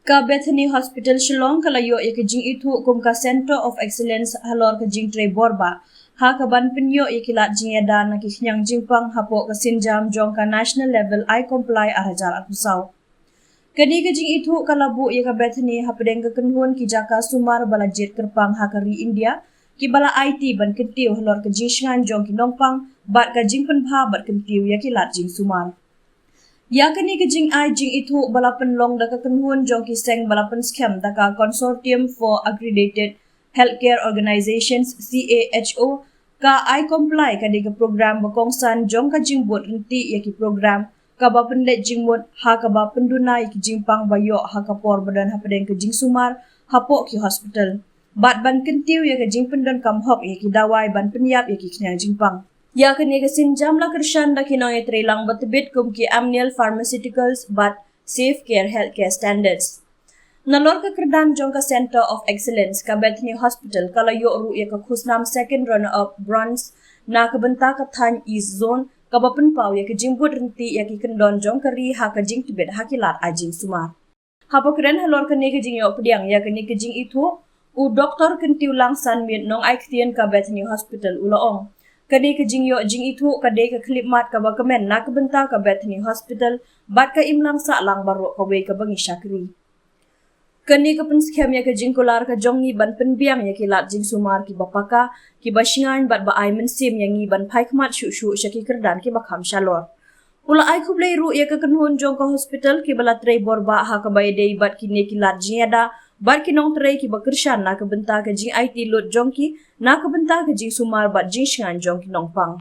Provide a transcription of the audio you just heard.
Ka Bethany Hospital Shillong kalayo ya ke jingithuh kum ka Center of Excellence halor ke jingtre borba. Ha ka ban penyo ya kilat jingeda na kisnyang jingpang hapo ke sinjam jong ka national level I comply arajal atusau. Kani ke jingithuh kalabu ya ka Bethany hapedeng ke kenhun ki jaka sumar balajit kerpang hakari India ki bala IT ban kentiu halor ke jingshngain jong ki nongpang bat ka jingpen pha bat kentiu ya kilat jing sumar. Ya kini ke jing ai jing itu balapan long da ka kenhun jong ki seng balapan scam da ka Consortium for Accredited Healthcare Organizations CAHO ka I comply ka di ka program bakongsan jong ka jing bot renti ya ki program ka bapen let jing bot ha ka bapen dunai ki jing pang bayo ha ka por badan ha pedeng ke jing sumar hapo ki hospital bat ban kentiu ya ka jing pendon kam hok ya ki dawai ban penyap ya ki knyang jing pang. Ya kini kesin jamla kershan da kinong etrelang batbit kum ki Amneal Pharmaceuticals but Safe Care Healthcare Standards. Nalor ka kerdan jong ka Center of Excellence ka Bethany Hospital kalayo ru ya ka khusnam second runner up bronze na ka bynta ka Than East Zone ka bapen pau ya ka jimbut renti ya ki kendon jong ka ri ha ka jing tibet hakilat ajing sumar. Hapo kren halor ka ni ka jing yo pediang ya ka ni ka jing itu u doktor kentiu langsan mit nong aikthien ka Bethany Hospital ulaong. Kadi ke jing yo jing itu kadi ke klipmat ka bakamen na kebenta ka Bethany Hospital bat ka imlang sa lang baro ka we ka bangi syakri. Kani ka penskhem ya ka jing kular ka jongi ban penbiang ya kilat jing sumar ki bapaka ki bashingan bat ba ai mensim yang ngi ban pai kmat shu syaki kerdan ki bakham shalor. Ula ai kublai ru ya ka kenhun jong ka hospital ki bala trei borba ha ka bayadei bat ki ne kilat jing ada bat ki nong trei ki bakershan na ka benta ka jing IT lot jong ki na ka benta ka jing sumar bat jingshngain jong ki nongpang.